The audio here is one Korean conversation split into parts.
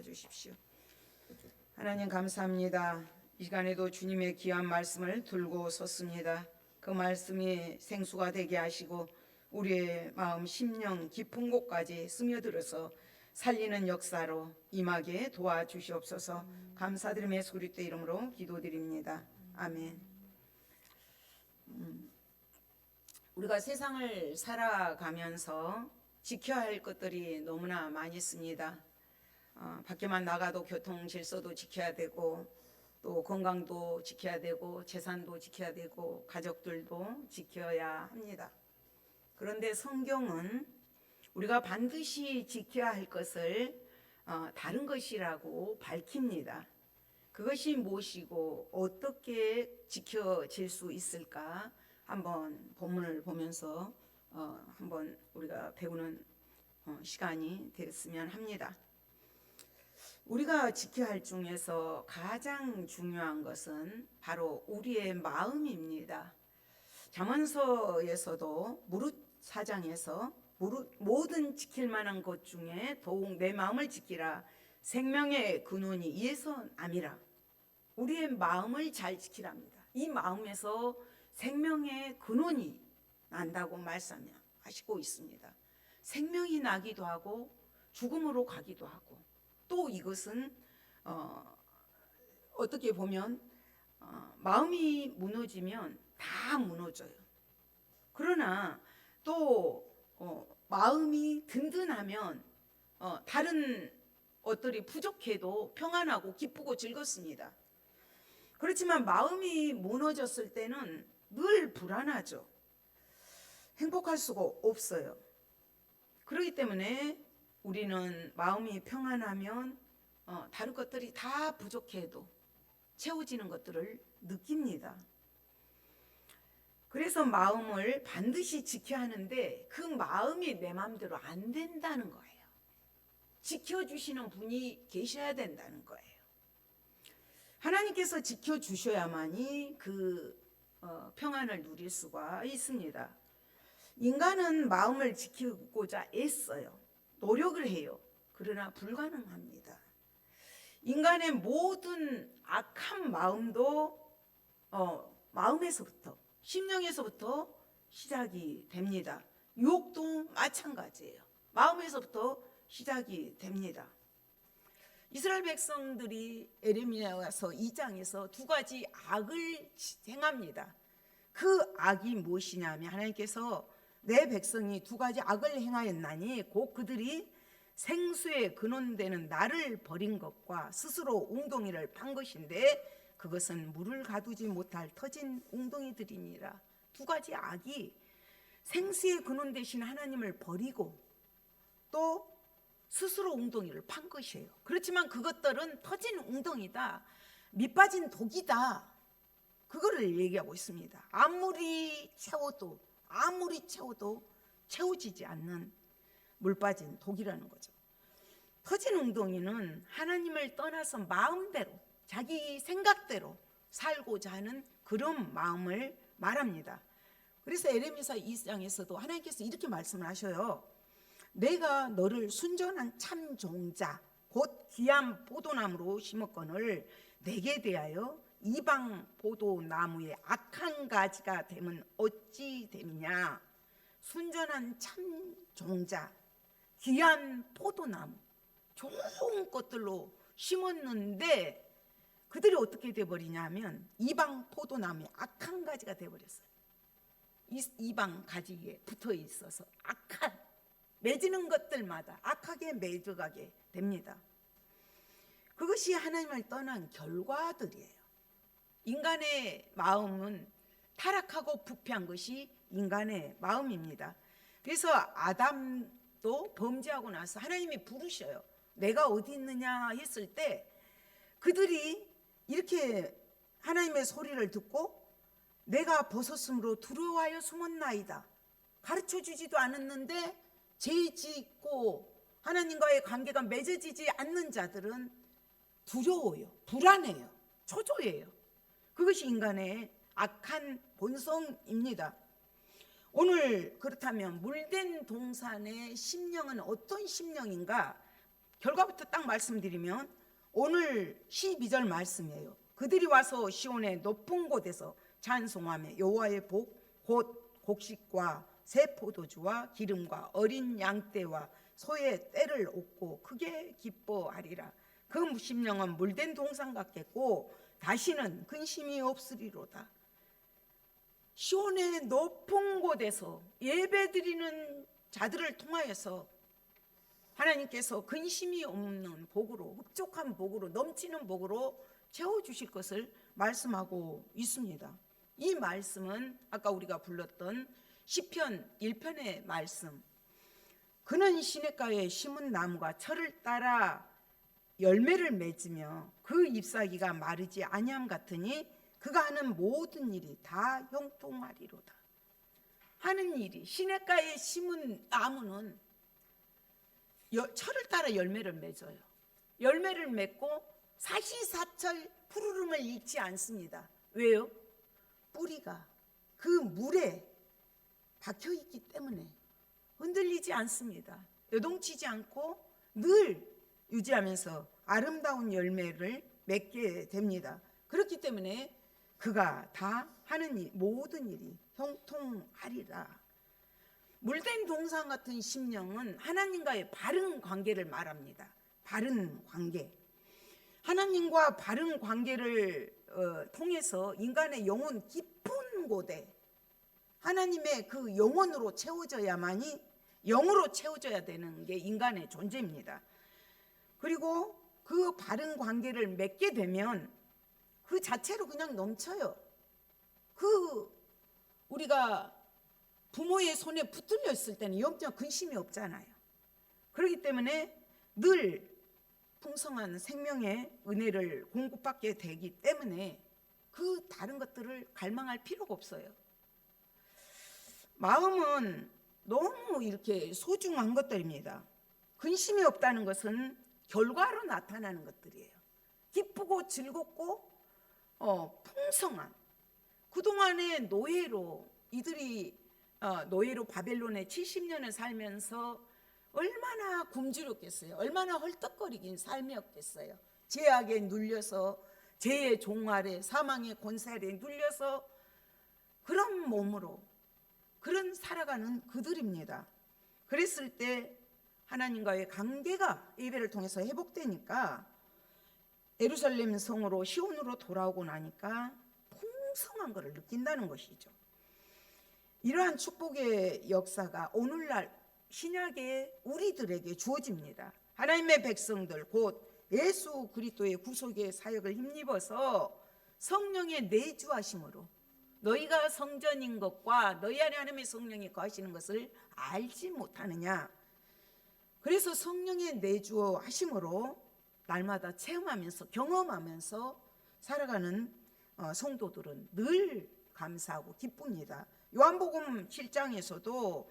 주십시오. 하나님 감사합니다. 이 시간에도 주님의 귀한 말씀을 들고 섰습니다. 그 말씀이 생수가 되게 하시고 우리의 마음 심령 깊은 곳까지 스며들어서 살리는 역사로 임하게 도와주시옵소서. 감사드리며 예수 그리스도의 이름으로 기도드립니다. 아멘. 우리가 세상을 살아가면서 지켜야 할 것들이 너무나 많이 있습니다. 밖에만 나가도 교통 질서도 지켜야 되고, 또 건강도 지켜야 되고, 재산도 지켜야 되고, 가족들도 지켜야 합니다. 그런데 성경은 우리가 반드시 지켜야 할 것을 다른 것이라고 밝힙니다. 그것이 무엇이고 어떻게 지켜질 수 있을까? 한번 본문을 보면서 한번 우리가 배우는 시간이 됐으면 합니다. 우리가 지켜야 할 중에서 가장 중요한 것은 바로 우리의 마음입니다. 잠언서에서도 무릇 4장에서 모든 지킬 만한 것 중에 더욱 내 마음을 지키라. 생명의 근원이 이에서 남이라. 우리의 마음을 잘 지키랍니다. 이 마음에서 생명의 근원이 난다고 말씀하시고 있습니다. 생명이 나기도 하고 죽음으로 가기도 하고, 또 이것은 어떻게 보면 마음이 무너지면 다 무너져요. 그러나 또 마음이 든든하면 다른 것들이 부족해도 평안하고 기쁘고 즐겁습니다. 그렇지만 마음이 무너졌을 때는 늘 불안하죠. 행복할 수가 없어요. 그렇기 때문에 우리는 마음이 평안하면 다른 것들이 다 부족해도 채워지는 것들을 느낍니다. 그래서 마음을 반드시 지켜야 하는데 그 마음이 내 마음대로 안 된다는 거예요. 지켜주시는 분이 계셔야 된다는 거예요. 하나님께서 지켜주셔야만이 그 평안을 누릴 수가 있습니다. 인간은 마음을 지키고자 애써요. 노력을 해요. 그러나 불가능합니다. 인간의 모든 악한 마음도 마음에서부터, 심령에서부터 시작이 됩니다. 유혹도 마찬가지예요. 마음에서부터 시작이 됩니다. 이스라엘 백성들이 에레미야서 2장에서 두 가지 악을 행합니다. 그 악이 무엇이냐면 하나님께서 내 백성이 두 가지 악을 행하였나니 곧 그들이 생수의 근원되는 나를 버린 것과 스스로 웅덩이를 판 것인데 그것은 물을 가두지 못할 터진 웅덩이들이니라. 두 가지 악이 생수의 근원 되신 하나님을 버리고 또 스스로 웅덩이를 판 것이에요. 그렇지만 그것들은 터진 웅덩이다, 밑빠진 독이다, 그거를 얘기하고 있습니다. 아무리 채워도 채워지지 않는 물 빠진 독이라는 거죠. 터진 웅덩이는 하나님을 떠나서 마음대로 자기 생각대로 살고자 하는 그런 마음을 말합니다. 그래서 에레미야 2장에서도 하나님께서 이렇게 말씀을 하셔요. 내가 너를 순전한 참 종자 곧 귀한 포도나무로 심었거늘 내게 대하여 이방 포도나무의 악한 가지가 되면 어찌 됨이냐. 순전한 참 종자, 귀한 포도나무, 좋은 것들로 심었는데 그들이 어떻게 돼버리냐면 이방 포도나무의 악한 가지가 돼버렸어요. 이방 가지에 붙어 있어서 악한, 맺는 것들마다 악하게 맺어가게 됩니다. 그것이 하나님을 떠난 결과들이에요. 인간의 마음은 타락하고 부패한 것이 인간의 마음입니다. 그래서 아담도 범죄하고 나서 하나님이 부르셔요. 내가 어디 있느냐 했을 때 그들이 이렇게 하나님의 소리를 듣고 내가 벗었으므로 두려워하여 숨었나이다. 가르쳐주지도 않았는데 죄 짓고 하나님과의 관계가 맺어지지 않는 자들은 두려워요, 불안해요, 초조해요. 그것이 인간의 악한 본성입니다. 오늘 그렇다면 물된 동산의 심령은 어떤 심령인가? 결과부터 딱 말씀드리면 오늘 12절 말씀이에요. 그들이 와서 시온의 높은 곳에서 찬송하며 여호와의 복 곧 곡식과 새 포도주와 기름과 어린 양떼와 소의 떼를 얻고 크게 기뻐하리라. 그 심령은 물된 동산 같겠고 다시는 근심이 없으리로다. 시온의 높은 곳에서 예배드리는 자들을 통하여서 하나님께서 근심이 없는 복으로, 흡족한 복으로, 넘치는 복으로 채워주실 것을 말씀하고 있습니다. 이 말씀은 아까 우리가 불렀던 시편 1편의 말씀, 그는 시냇가에 심은 나무가 철을 따라 열매를 맺으며 그 잎사귀가 마르지 아니함 같으니 그가 하는 모든 일이 다 형통하리로다. 하는 일이, 시냇가에 심은 나무는 철을 따라 열매를 맺어요. 열매를 맺고 사시사철 푸르름을 잃지 않습니다. 왜요? 뿌리가 그 물에 박혀 있기 때문에 흔들리지 않습니다. 요동치지 않고 늘 유지하면서 아름다운 열매를 맺게 됩니다. 그렇기 때문에 그가 다 하는 모든 일이 형통하리라. 물된 동산 같은 심령은 하나님과의 바른 관계를 말합니다. 바른 관계. 하나님과 바른 관계를 통해서 인간의 영혼 깊은 곳에 하나님의 그 영혼으로 채워져야만이, 영으로 채워져야 되는 게 인간의 존재입니다. 그리고 그 바른 관계를 맺게 되면 그 자체로 그냥 넘쳐요. 우리가 부모의 손에 붙들려 있을 때는 염려 근심이 없잖아요. 그렇기 때문에 늘 풍성한 생명의 은혜를 공급받게 되기 때문에 그 다른 것들을 갈망할 필요가 없어요. 마음은 너무 이렇게 소중한 것들입니다. 근심이 없다는 것은 결과로 나타나는 것들이에요. 기쁘고 즐겁고 풍성한, 그동안의 노예로 이들이 노예로 바벨론에 70년을 살면서 얼마나 굶주렸겠어요. 얼마나 헐떡거리긴 삶이었겠어요. 죄악에 눌려서, 죄의 종 아래, 사망의 권세 아래 눌려서 그런 몸으로 그런 살아가는 그들입니다. 그랬을 때 하나님과의 관계가 예배를 통해서 회복되니까 예루살렘 성으로, 시온으로 돌아오고 나니까 풍성한 것을 느낀다는 것이죠. 이러한 축복의 역사가 오늘날 신약의 우리들에게 주어집니다. 하나님의 백성들, 곧 예수 그리스도의 구속의 사역을 힘입어서 성령의 내주하심으로 너희가 성전인 것과 너희 안에 하나님의 성령이 거하시는 것을 알지 못하느냐. 그래서 성령의 내주하심으로 날마다 체험하면서, 경험하면서 살아가는 성도들은 늘 감사하고 기쁩니다. 요한복음 7장에서도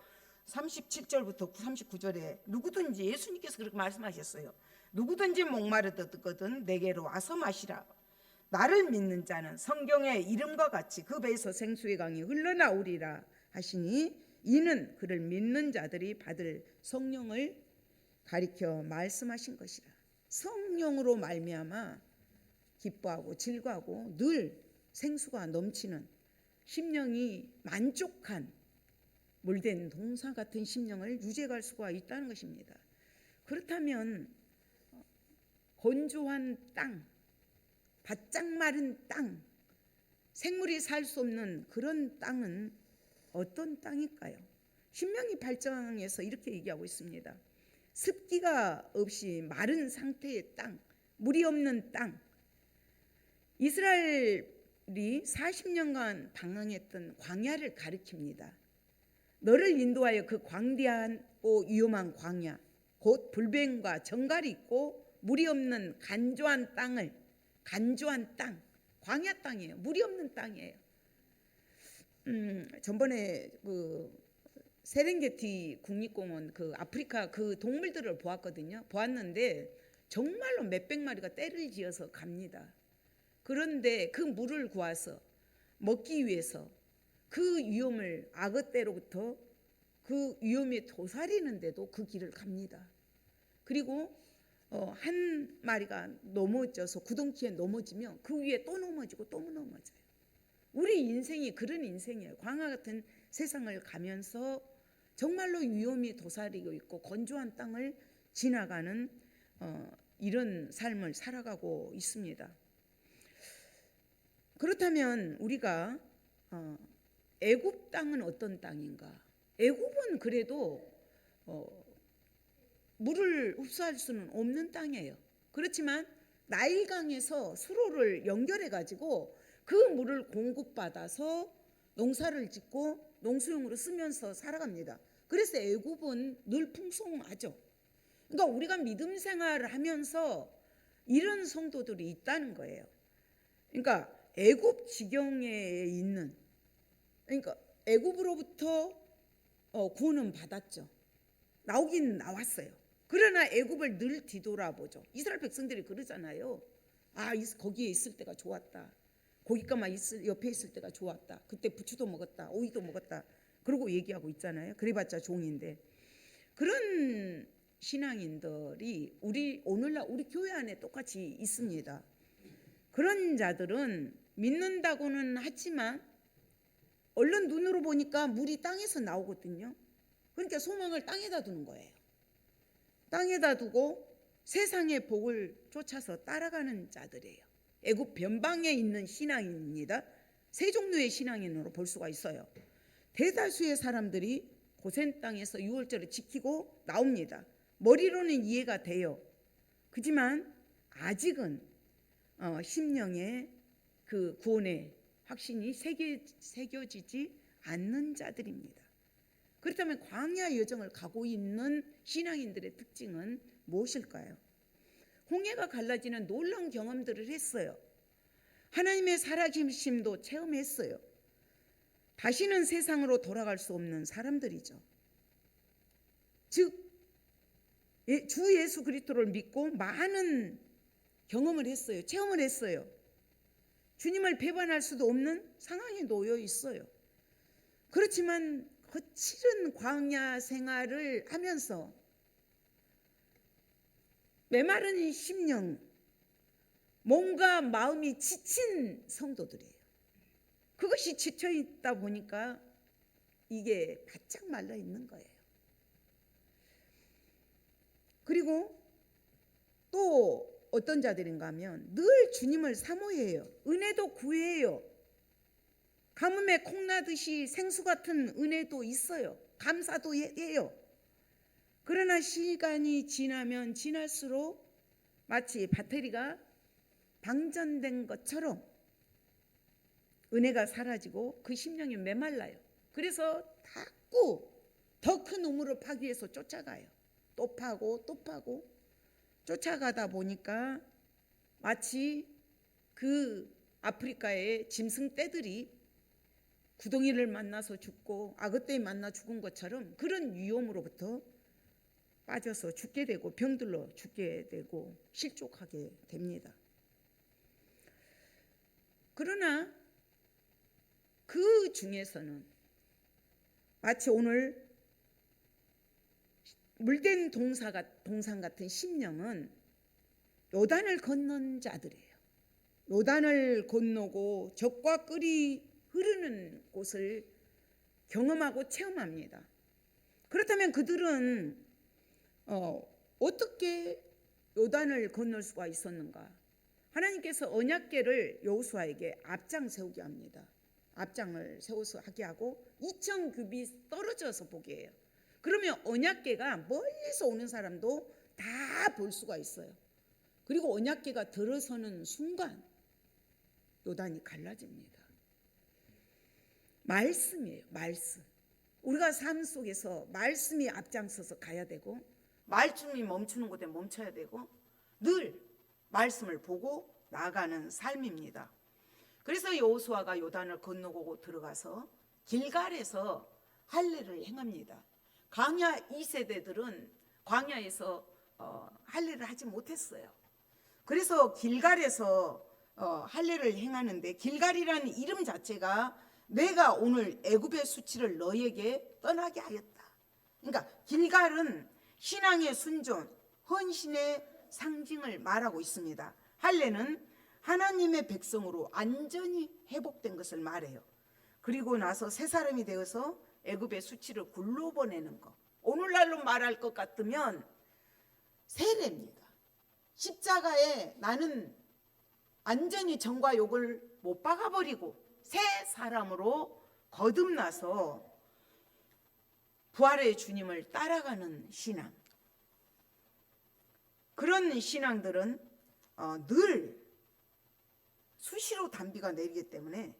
37절부터 39절에 누구든지, 예수님께서 그렇게 말씀하셨어요. 누구든지 목마르거든 내게로 와서 마시라. 나를 믿는 자는 성경의 이름과 같이 그 배에서 생수의 강이 흘러나오리라 하시니 이는 그를 믿는 자들이 받을 성령을 가리켜 말씀하신 것이라. 성령으로 말미암아 기뻐하고 즐거워하고 늘 생수가 넘치는 심령이 만족한 물된 동산 같은 심령을 유지할 수가 있다는 것입니다. 그렇다면 건조한 땅, 바짝 마른 땅, 생물이 살 수 없는 그런 땅은 어떤 땅일까요? 신명기 8장에서 이렇게 얘기하고 있습니다. 습기가 없이 마른 상태의 땅, 물이 없는 땅. 이스라엘이 40년간 방황했던 광야를 가리킵니다. 너를 인도하여 그 광대하고 위험한 광야, 곧 불뱀과 정갈이 있고 물이 없는 간조한 땅을, 간조한 땅, 광야 땅이에요. 물이 없는 땅이에요. 전번에 그 세렝게티 국립공원, 그 아프리카 그 동물들을 보았는데 정말로 몇백 마리가 떼를 지어서 갑니다. 그런데 그 물을 구해서 먹기 위해서 그 위험을, 악어 떼로부터 그 위험에 도사리는데도 그 길을 갑니다. 그리고 한 마리가 넘어져서 구덩치에 넘어지면 그 위에 또 넘어지고 또 넘어져요. 우리 인생이 그런 인생이에요. 광야 같은 세상을 가면서 정말로 위험이 도사리고 있고 건조한 땅을 지나가는 이런 삶을 살아가고 있습니다. 그렇다면 우리가 애굽 땅은 어떤 땅인가? 애굽은 그래도 물을 흡수할 수는 없는 땅이에요. 그렇지만 나일강에서 수로를 연결해 가지고 그 물을 공급받아서 농사를 짓고 농수용으로 쓰면서 살아갑니다. 그래서 애굽은 늘 풍성하죠. 그러니까 우리가 믿음 생활을 하면서 이런 성도들이 있다는 거예요. 그러니까 애굽 지경에 있는, 그러니까 애굽으로부터 구원은 받았죠. 나오긴 나왔어요. 그러나 애굽을 늘 뒤돌아보죠. 이스라엘 백성들이 그러잖아요. 거기에 있을 때가 좋았다. 고깃가마 옆에 있을 때가 좋았다. 그때 부추도 먹었다. 오이도 먹었다. 그러고 얘기하고 있잖아요. 그래봤자 종인데. 그런 신앙인들이 오늘날 우리 교회 안에 똑같이 있습니다. 그런 자들은 믿는다고는 하지만 얼른 눈으로 보니까 물이 땅에서 나오거든요. 그러니까 소망을 땅에다 두는 거예요. 땅에다 두고 세상의 복을 쫓아서 따라가는 자들이에요. 애굽 변방에 있는 신앙인입니다. 세 종류의 신앙인으로 볼 수가 있어요. 대다수의 사람들이 고센 땅에서 유월절을 지키고 나옵니다. 머리로는 이해가 돼요. 그렇지만 아직은 심령의 그 구원의 확신이 새겨지지 않는 자들입니다. 그렇다면 광야 여정을 가고 있는 신앙인들의 특징은 무엇일까요? 홍해가 갈라지는 놀라운 경험들을 했어요. 하나님의 살아계심도 체험했어요. 다시는 세상으로 돌아갈 수 없는 사람들이죠. 즉 주 예수 그리스도를 믿고 많은 경험을 했어요. 체험을 했어요. 주님을 배반할 수도 없는 상황에 놓여 있어요. 그렇지만 거칠은 광야 생활을 하면서 메마른 심령, 몸과 마음이 지친 성도들이에요. 그것이 지쳐있다 보니까 이게 바짝 말라 있는 거예요. 그리고 또 어떤 자들인가 하면 늘 주님을 사모해요. 은혜도 구해요. 가뭄에 콩나듯이 생수 같은 은혜도 있어요. 감사도 해요. 그러나 시간이 지나면 지날수록 마치 배터리가 방전된 것처럼 은혜가 사라지고 그 심령이 메말라요. 그래서 자꾸 더 큰 우물을 파기 위해서 쫓아가요. 또 파고 또 파고 쫓아가다 보니까 마치 그 아프리카의 짐승 떼들이 구덩이를 만나서 죽고 악어떼 만나 죽은 것처럼 그런 위험으로부터 빠져서 죽게 되고 병들러 죽게 되고 실족하게 됩니다. 그러나 그 중에서는 마치 오늘 물된 동상 같은 심령은 요단을 건넌 자들이에요. 요단을 건너고 적과 꿀이 흐르는 곳을 경험하고 체험합니다. 그렇다면 그들은 어떻게 요단을 건널 수가 있었는가? 하나님께서 언약궤를 여호수아에게 앞장 세우게 합니다. 앞장을 세워서 하게 하고 2,000규빗 떨어져서 보게 해요. 그러면 언약궤가 멀리서 오는 사람도 다 볼 수가 있어요. 그리고 언약궤가 들어서는 순간 요단이 갈라집니다. 말씀이에요. 말씀. 우리가 삶 속에서 말씀이 앞장서서 가야 되고 말씀이 멈추는 곳에 멈춰야 되고 늘 말씀을 보고 나아가는 삶입니다. 그래서 여호수아가 요단을 건너고 들어가서 길갈에서 할례를 행합니다. 광야 2세대들은 광야에서 할례를 하지 못했어요. 그래서 길갈에서 할례를 행하는데 길갈이라는 이름 자체가 내가 오늘 애굽의 수치를 너에게 떠나게 하였다. 그러니까 길갈은 신앙의 순종, 헌신의 상징을 말하고 있습니다. 할례는 하나님의 백성으로 완전히 회복된 것을 말해요. 그리고 나서 새 사람이 되어서 애굽의 수치를 굴러보내는 것. 오늘날로 말할 것 같으면 세례입니다. 십자가에 나는 완전히 정과 욕을 못 박아버리고 새 사람으로 거듭나서 부활의 주님을 따라가는 신앙. 그런 신앙들은 늘 수시로 단비가 내리기 때문에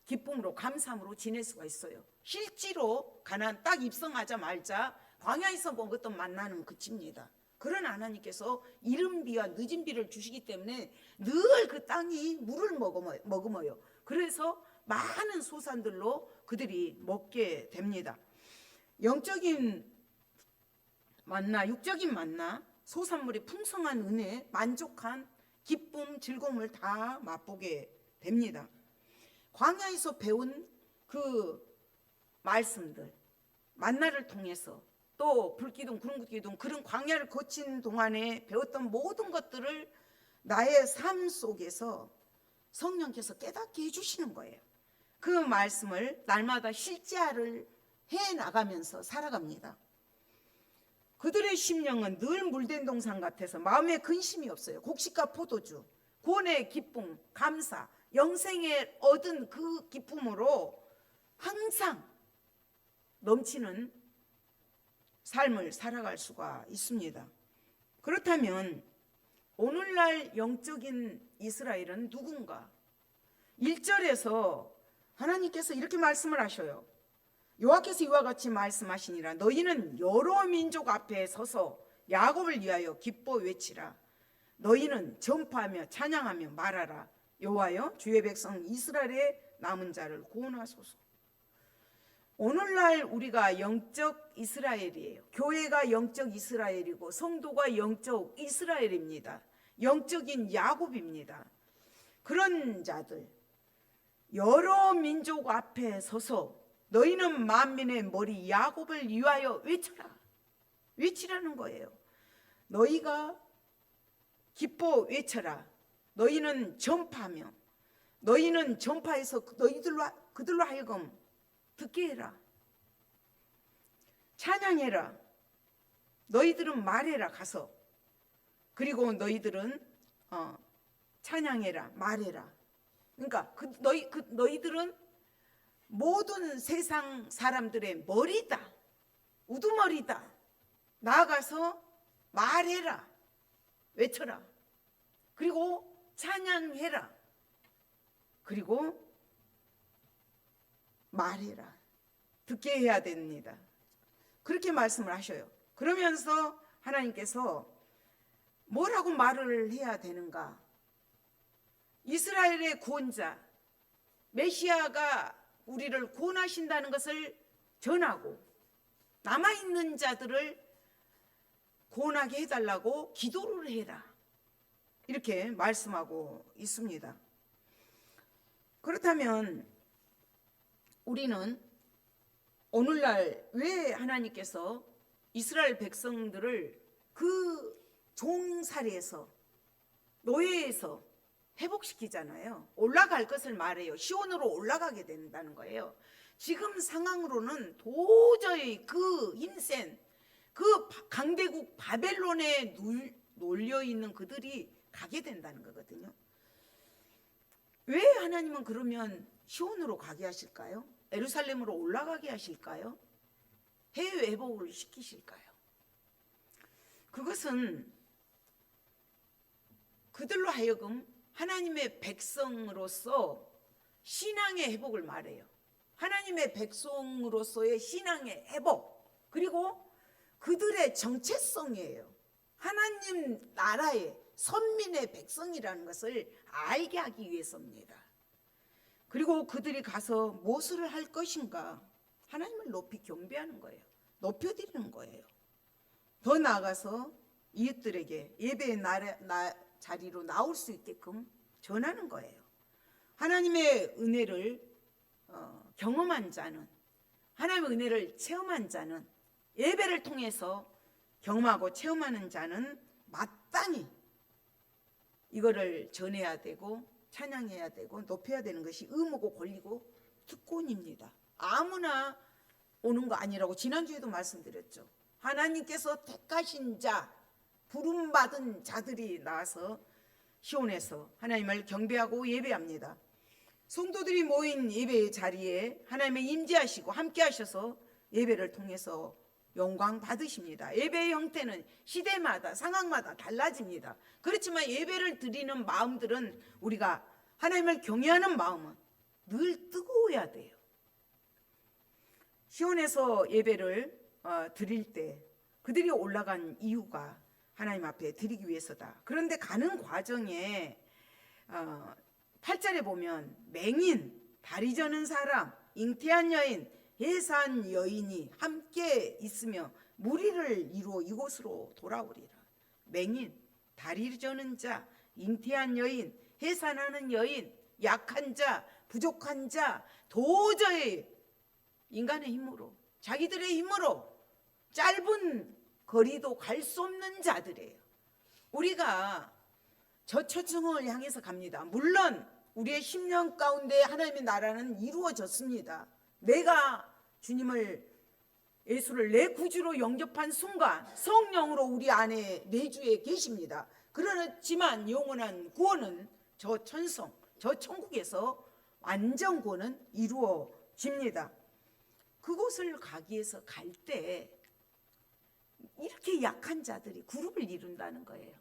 기쁨으로 감사함으로 지낼 수가 있어요. 실제로 가나안 딱 입성하자마자 광야에서 먹었던 만나는 그칩니다. 그런 하나님께서 이른 비와 늦은 비를 주시기 때문에 늘 그 땅이 물을 머금어요. 그래서 많은 소산들로 그들이 먹게 됩니다. 영적인 만나, 육적인 만나, 소산물의 풍성한 은혜, 만족한 기쁨, 즐거움을 다 맛보게 됩니다. 광야에서 배운 그 말씀들, 만나를 통해서 또 불기둥, 구름기둥 그런 광야를 거친 동안에 배웠던 모든 것들을 나의 삶 속에서 성령께서 깨닫게 해주시는 거예요. 그 말씀을 날마다 실제화를 해나가면서 살아갑니다. 그들의 심령은 늘 물된 동산 같아서 마음에 근심이 없어요. 곡식과 포도주, 구원의 기쁨, 감사, 영생에 얻은 그 기쁨으로 항상 넘치는 삶을 살아갈 수가 있습니다. 그렇다면 오늘날 영적인 이스라엘은 누군가? 1절에서 하나님께서 이렇게 말씀을 하셔요. 여호와께서 이와 같이 말씀하시니라. 너희는 여러 민족 앞에 서서 야곱을 위하여 기뻐 외치라. 너희는 전파하며 찬양하며 말하라. 여호와여 주의 백성 이스라엘의 남은 자를 구원하소서. 오늘날 우리가 영적 이스라엘이에요. 교회가 영적 이스라엘이고 성도가 영적 이스라엘입니다. 영적인 야곱입니다. 그런 자들, 여러 민족 앞에 서서 너희는 만민의 머리 야곱을 위하여 외쳐라. 외치라는 거예요. 너희가 기뻐 외쳐라. 너희는 전파하며, 너희는 전파해서 그들로 하여금 듣게 해라. 찬양해라. 너희들은 말해라. 가서. 그리고 너희들은 찬양해라. 말해라. 그러니까 너희들은 모든 세상 사람들의 머리다. 우두머리다. 나아가서 말해라. 외쳐라. 그리고 찬양해라. 그리고 말해라. 듣게 해야 됩니다. 그렇게 말씀을 하셔요. 그러면서 하나님께서 뭐라고 말을 해야 되는가? 이스라엘의 구원자 메시아가 우리를 구원하신다는 것을 전하고 남아있는 자들을 구원하게 해달라고 기도를 해라. 이렇게 말씀하고 있습니다. 그렇다면 우리는 오늘날 왜 하나님께서 이스라엘 백성들을 그 종살이에서 노예에서 회복시키잖아요. 올라갈 것을 말해요. 시온으로 올라가게 된다는 거예요. 지금 상황으로는 도저히 그 힘센 그 강대국 바벨론에 놀려있는 그들이 가게 된다는 거거든요. 왜 하나님은 그러면 시온으로 가게 하실까요? 예루살렘으로 올라가게 하실까요? 해외 회복을 시키실까요? 그것은 그들로 하여금 하나님의 백성으로서 신앙의 회복을 말해요. 하나님의 백성으로서의 신앙의 회복, 그리고 그들의 정체성이에요. 하나님 나라의 선민의 백성이라는 것을 알게 하기 위해서입니다. 그리고 그들이 가서 무엇을 할 것인가? 하나님을 높이 경배하는 거예요. 높여드리는 거예요. 더 나아가서 이웃들에게 예배의 자리로 나올 수 있게끔 전하는 거예요. 하나님의 은혜를 경험한 자는, 하나님의 은혜를 체험한 자는, 예배를 통해서 경험하고 체험하는 자는 마땅히 이거를 전해야 되고 찬양해야 되고 높여야 되는 것이 의무고 권리고 특권입니다. 아무나 오는 거 아니라고 지난주에도 말씀드렸죠. 하나님께서 택하신 자, 부름받은 자들이 나와서 시온에서 하나님을 경배하고 예배합니다. 성도들이 모인 예배의 자리에 하나님의 임재하시고 함께 하셔서 예배를 통해서 영광 받으십니다. 예배의 형태는 시대마다 상황마다 달라집니다. 그렇지만 예배를 드리는 마음들은, 우리가 하나님을 경외하는 마음은 늘 뜨거워야 돼요. 시온에서 예배를 드릴 때 그들이 올라간 이유가 하나님 앞에 드리기 위해서다. 그런데 가는 과정에 8절에 보면 맹인, 다리 저는 사람, 잉태한 여인, 해산 여인이 함께 있으며 무리를 이루어 이곳으로 돌아오리라. 맹인, 다리 저는 자, 잉태한 여인, 해산하는 여인, 약한 자, 부족한 자, 도저히 인간의 힘으로, 자기들의 힘으로 짧은 거리도 갈 수 없는 자들이에요. 우리가 저초청을 향해서 갑니다. 물론 우리의 심령 가운데 하나님의 나라는 이루어졌습니다. 내가 주님을, 예수를 내 구주로 영접한 순간 성령으로 우리 안에 내주에 계십니다. 그렇지만 영원한 구원은 저 천성, 저 천국에서 완전 구원은 이루어집니다. 그곳을 가기 위해서 갈 때 이렇게 약한 자들이 그룹을 이룬다는 거예요.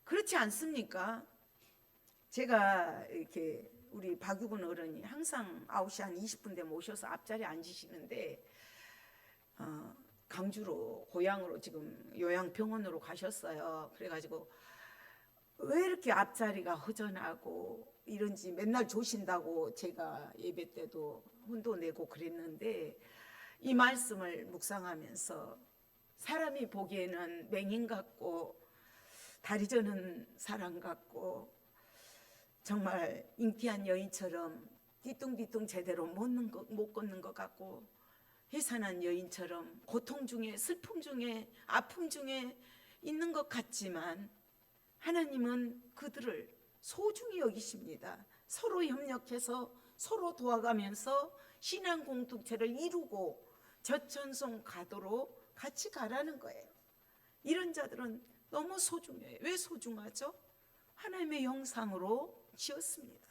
그렇지 않습니까? 제가 이렇게 우리 박유근 어른이 항상 9시 한 20분 되면 오셔서 앞자리에 앉으시는데, 강주로, 고향으로 지금 요양병원으로 가셨어요. 그래가지고 왜 이렇게 앞자리가 허전하고 이런지 맨날 조신다고 제가 예배 때도 혼도 내고 그랬는데, 이 말씀을 묵상하면서 사람이 보기에는 맹인 같고 다리 저는 사람 같고 정말 잉태한 여인처럼 띠뚱띠뚱 제대로 못 걷는 것 같고, 해산한 여인처럼 고통 중에, 슬픔 중에, 아픔 중에 있는 것 같지만 하나님은 그들을 소중히 여기십니다. 서로 협력해서 서로 도와가면서 신앙 공동체를 이루고 저천성 가도록 같이 가라는 거예요. 이런 자들은 너무 소중해요. 왜 소중하죠? 하나님의 형상으로 지었습니다.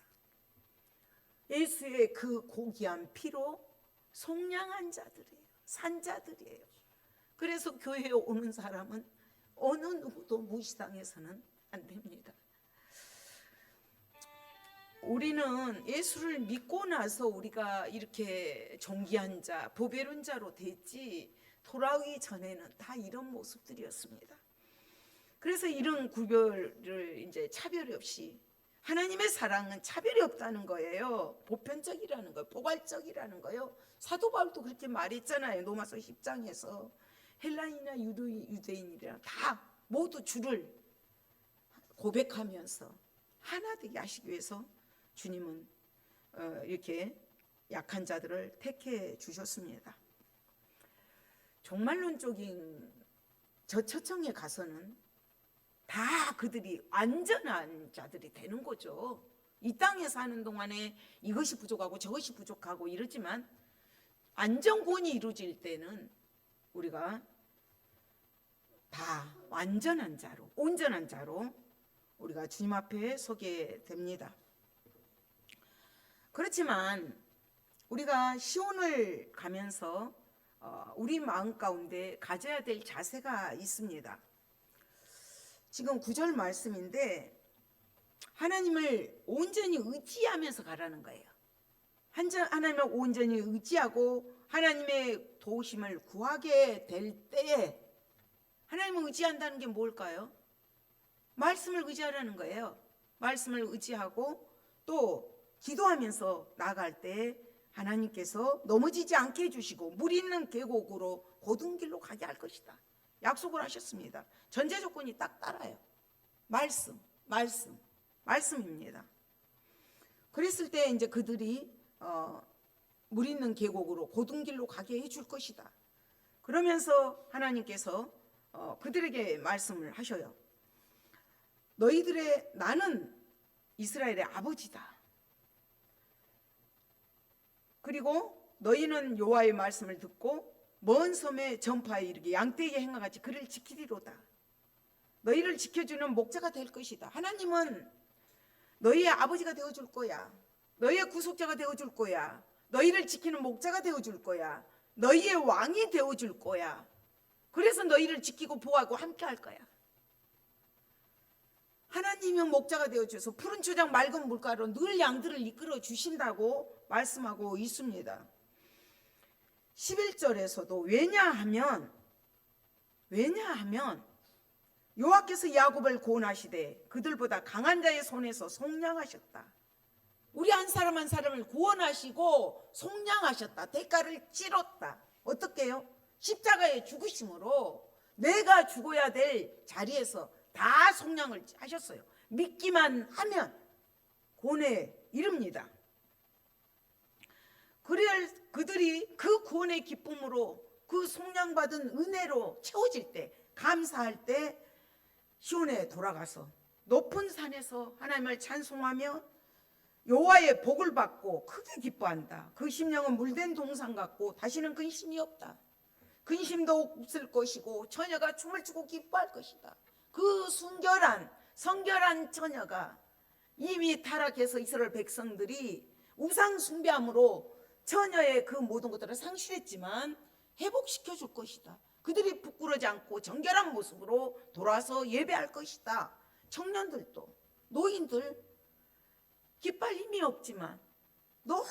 예수의 그 고귀한 피로 속량한 자들이에요. 산 자들이에요. 그래서 교회에 오는 사람은 어느 누구도 무시당해서는 안 됩니다. 우리는 예수를 믿고 나서 우리가 이렇게 존귀한 자, 보배로운 자로 됐지, 돌아오기 전에는 다 이런 모습들이었습니다. 그래서 이런 구별을, 이제 차별이 없이, 하나님의 사랑은 차별이 없다는 거예요. 보편적이라는 거예요. 포괄적이라는 거예요. 사도 바울도 그렇게 말했잖아요. 로마서 10장에서 헬라인이나 유대인이나 다 모두 주를 고백하면서 하나 되게 하시기 위해서 주님은 이렇게 약한 자들을 택해 주셨습니다. 종말론적인 저처청에 가서는 다 그들이 완전한 자들이 되는 거죠. 이 땅에 사는 동안에 이것이 부족하고 저것이 부족하고 이러지만 완전 구원이 이루어질 때는 우리가 다 완전한 자로, 온전한 자로 우리가 주님 앞에 서게 됩니다. 그렇지만 우리가 시온을 가면서 우리 마음 가운데 가져야 될 자세가 있습니다. 지금 9절 말씀인데 하나님을 온전히 의지하면서 가라는 거예요. 하나님을 온전히 의지하고 하나님의 도우심을 구하게 될 때, 하나님을 의지한다는 게 뭘까요? 말씀을 의지하라는 거예요. 말씀을 의지하고 또 기도하면서 나아갈 때 하나님께서 넘어지지 않게 해주시고 물 있는 계곡으로 고든 길로 가게 할 것이다. 약속을 하셨습니다. 전제 조건이 딱 따라요. 말씀입니다. 그랬을 때 이제 그들이 물 있는 계곡으로 고든 길로 가게 해줄 것이다. 그러면서 하나님께서 그들에게 말씀을 하셔요. 나는 이스라엘의 아버지다. 그리고 너희는 여호와의 말씀을 듣고 먼 섬에 전파에 이르게 양떼의 행과 같이 그를 지키리로다. 너희를 지켜주는 목자가 될 것이다. 하나님은 너희의 아버지가 되어줄 거야. 너희의 구속자가 되어줄 거야. 너희를 지키는 목자가 되어줄 거야. 너희의 왕이 되어줄 거야. 그래서 너희를 지키고 보호하고 함께 할 거야. 하나님이 목자가 되어줘서 푸른 초장 맑은 물가로 늘 양들을 이끌어 주신다고 말씀하고 있습니다. 11절에서도 왜냐하면 여호와께서 야곱을 구원하시되 그들보다 강한 자의 손에서 속량하셨다. 우리 한 사람 한 사람을 구원하시고 속량하셨다. 대가를 치렀다. 어떻게요? 십자가의 죽으심으로 내가 죽어야 될 자리에서 다 속량을 하셨어요. 믿기만 하면 구원에 이릅니다. 그들이 그 구원의 기쁨으로 그 속량받은 은혜로 채워질 때, 감사할 때 시온에 돌아가서 높은 산에서 하나님을 찬송하며 여호와의 복을 받고 크게 기뻐한다. 그 심령은 물된 동산 같고 다시는 근심이 없다. 근심도 없을 것이고 처녀가 춤을 추고 기뻐할 것이다. 그 성결한 처녀가 이미 타락해서 이스라엘 백성들이 우상 숭배함으로 처녀의 그 모든 것들을 상실했지만 회복시켜 줄 것이다. 그들이 부끄러지 않고 정결한 모습으로 돌아서 예배할 것이다. 청년들도 노인들 기뻐할 힘이 없지만 너무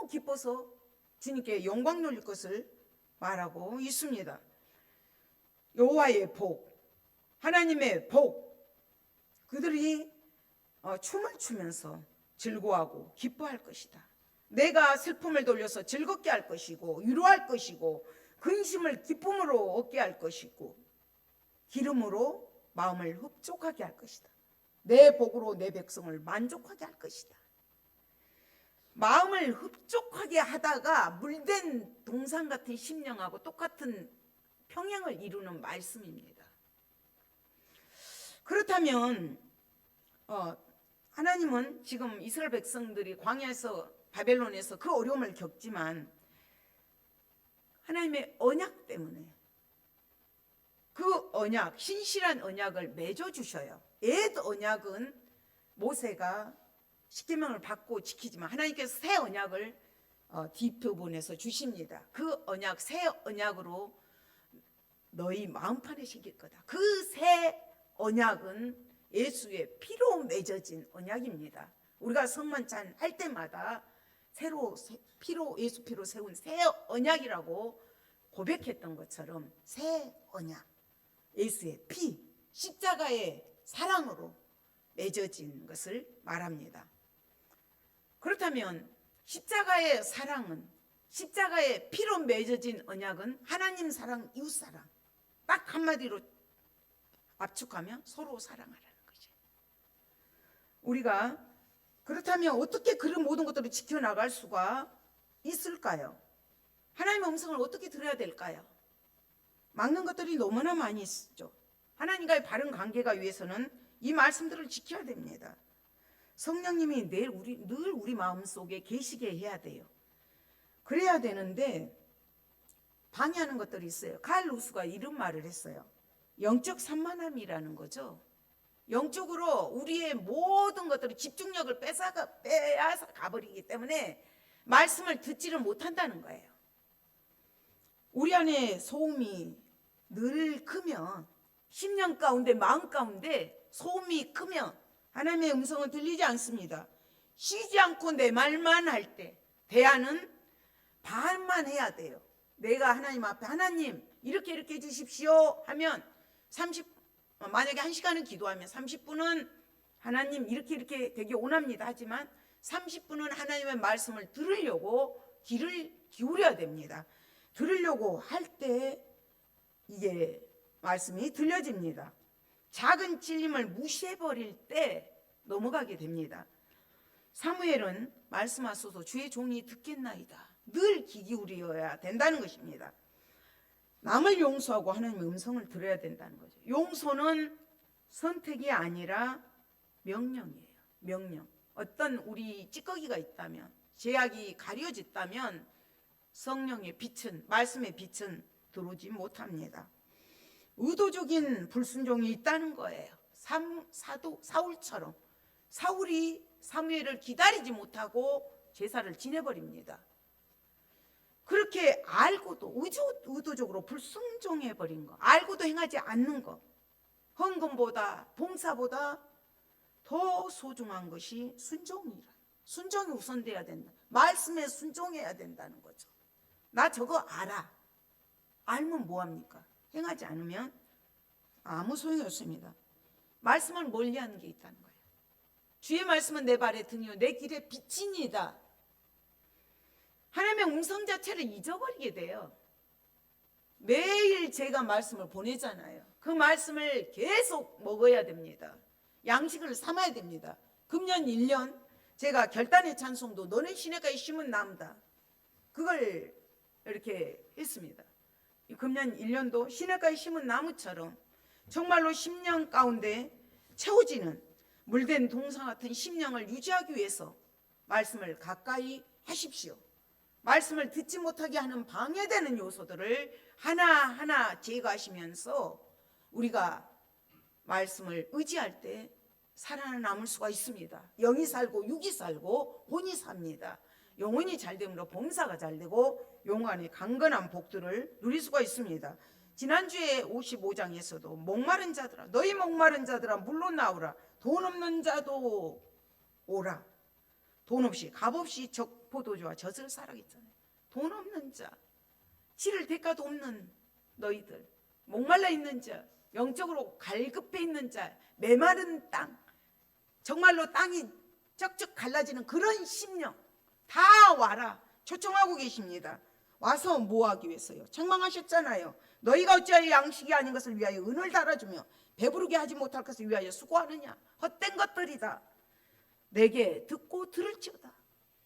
기뻐서 주님께 영광 돌릴 것을 말하고 있습니다. 여호와의 복, 하나님의 복, 그들이 춤을 추면서 즐거워하고 기뻐할 것이다. 내가 슬픔을 돌려서 즐겁게 할 것이고 위로할 것이고 근심을 기쁨으로 얻게 할 것이고 기름으로 마음을 흡족하게 할 것이다. 내 복으로 내 백성을 만족하게 할 것이다. 마음을 흡족하게 하다가 물된 동산 같은 심령하고 똑같은 평행을 이루는 말씀입니다. 그렇다면 하나님은 지금 이스라엘 백성들이 광야에서 바벨론에서 그 어려움을 겪지만 하나님의 언약 때문에 그 언약, 신실한 언약을 맺어주셔요. 옛 언약은 모세가 십계명을 받고 지키지만 하나님께서 새 언약을 뒤편에서 주십니다. 그 언약, 새 언약으로 너희 마음판에 새길 거다. 그 새 언약은 예수의 피로 맺어진 언약입니다. 우리가 성만찬 할 때마다 새로 피로, 예수 피로 세운 새 언약이라고 고백했던 것처럼 새 언약, 예수의 피, 십자가의 사랑으로 맺어진 것을 말합니다. 그렇다면 십자가의 사랑은, 십자가의 피로 맺어진 언약은 하나님 사랑, 이웃 사랑, 딱 한마디로 압축하면 서로 사랑하라는 거죠. 우리가 그렇다면 어떻게 그런 모든 것들을 지켜나갈 수가 있을까요? 하나님의 음성을 어떻게 들어야 될까요? 막는 것들이 너무나 많이 있죠. 하나님과의 바른 관계가 위해서는 이 말씀들을 지켜야 됩니다. 성령님이 늘 우리 마음속에 계시게 해야 돼요. 그래야 되는데 방해하는 것들이 있어요. 칼 루스가 이런 말을 했어요. 영적 산만함이라는 거죠. 영적으로 우리의 모든 것들을 집중력을 빼앗아 가버리기 때문에 말씀을 듣지를 못한다는 거예요. 우리 안에 소음이 늘 크면, 심령 가운데, 마음 가운데 소음이 크면 하나님의 음성은 들리지 않습니다. 쉬지 않고 내 말만 할 때 대화는 반만 해야 돼요. 내가 하나님 앞에 하나님 이렇게 해주십시오 하면 만약에 1시간은 기도하면 30분은 하나님 이렇게 되기 원합니다 하지만 30분은 하나님의 말씀을 들으려고 귀를 기울여야 됩니다. 들으려고 할 때 이게 말씀이 들려집니다. 작은 찔림을 무시해버릴 때 넘어가게 됩니다. 사무엘은 말씀하소서 주의 종이 듣겠나이다. 늘 귀 기울여야 된다는 것입니다. 남을 용서하고 하나님의 음성을 들어야 된다는 거죠. 용서는 선택이 아니라 명령이에요. 명령. 어떤 우리 찌꺼기가 있다면, 죄악이 가려졌다면 성령의 빛은, 말씀의 빛은 들어오지 못합니다. 의도적인 불순종이 있다는 거예요. 사도 사울처럼 사울이 사무엘을 기다리지 못하고 제사를 지내버립니다. 그렇게 알고도 의도적으로 불순종해버린 거, 알고도 행하지 않는 거, 헌금보다 봉사보다 더 소중한 것이 순종이라. 순종이 우선돼야 된다. 말씀에 순종해야 된다는 거죠. 나 저거 알아. 알면 뭐합니까? 행하지 않으면 아무 소용이 없습니다. 말씀을 멀리하는 게 있다는 거예요. 주의 말씀은 내 발의 등이요 내 길의 빛이니이다. 하나님의 음성 자체를 잊어버리게 돼요. 매일 제가 말씀을 보내잖아요. 그 말씀을 계속 먹어야 됩니다. 양식을 삼아야 됩니다. 금년 1년 제가 결단의 찬송도 너는 시냇가에 심은 나무다, 그걸 이렇게 했습니다. 금년 1년도 시냇가에 심은 나무처럼 정말로 심령 가운데 채워지는 물된 동상 같은 심령을 유지하기 위해서 말씀을 가까이 하십시오. 말씀을 듣지 못하게 하는 방해되는 요소들을 하나하나 제거하시면서 우리가 말씀을 의지할 때 살아남을 수가 있습니다. 영이 살고 육이 살고 혼이 삽니다. 영혼이 잘 되므로 범사가 잘 되고 영혼의 강건한 복들을 누릴 수가 있습니다. 지난주에 55장에서도 목마른 자들아, 너희 목마른 자들아 물로 나오라, 돈 없는 자도 오라. 돈 없이 값없이 포도주와 젖을 사라 했잖아요. 돈 없는 자, 치를 대가도 없는 너희들, 목말라 있는 자, 영적으로 갈급해 있는 자, 메마른 땅, 정말로 땅이 쩍쩍 갈라지는 그런 심령 다 와라 초청하고 계십니다. 와서 뭐 하기 위해서요? 책망하셨잖아요. 너희가 어찌하여 양식이 아닌 것을 위하여 은을 달아주며 배부르게 하지 못할 것을 위하여 수고하느냐? 헛된 것들이다. 내게 듣고 들을지어다.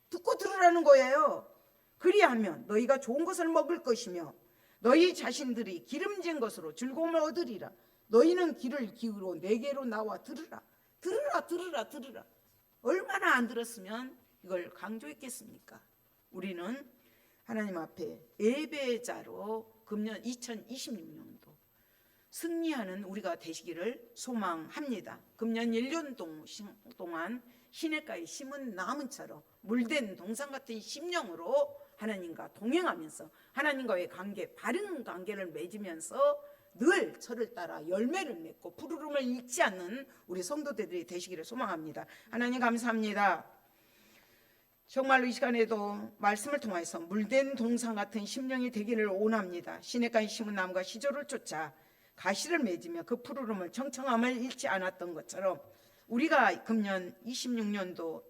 듣고 들으라는 거예요. 그리하면 너희가 좋은 것을 먹을 것이며 너희 자신들이 기름진 것으로 즐거움을 얻으리라. 너희는 귀를 기울여 내게로 나와 들으라. 들으라. 얼마나 안 들었으면 이걸 강조했겠습니까? 우리는 하나님 앞에 예배자로 금년 2026년도 승리하는 우리가 되시기를 소망합니다. 금년 1년 동안 시냇가에 심은 나무처럼 물된 동상 같은 심령으로 하나님과 동행하면서 하나님과의 관계, 바른 관계를 맺으면서 늘 저를 따라 열매를 맺고 푸르름을 잃지 않는 우리 성도들이 되시기를 소망합니다. 하나님 감사합니다. 정말로 이 시간에도 말씀을 통해서 물된 동상 같은 심령이 되기를 원합니다. 시냇가에 심은 나무가 시조를 쫓아 가시를 맺으며 그 푸르름을 청청함을 잃지 않았던 것처럼 우리가 금년 26년도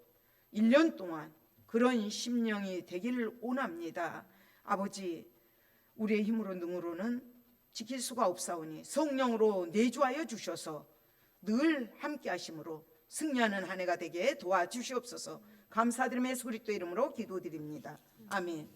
1년 동안 그런 심령이 되기를 원합니다. 아버지, 우리의 힘으로 능으로는 지킬 수가 없사오니 성령으로 내주하여 주셔서 늘 함께 하심으로 승리하는 한 해가 되게 도와주시옵소서. 감사드리며 예수 그리스도 이름으로 기도드립니다. 아멘.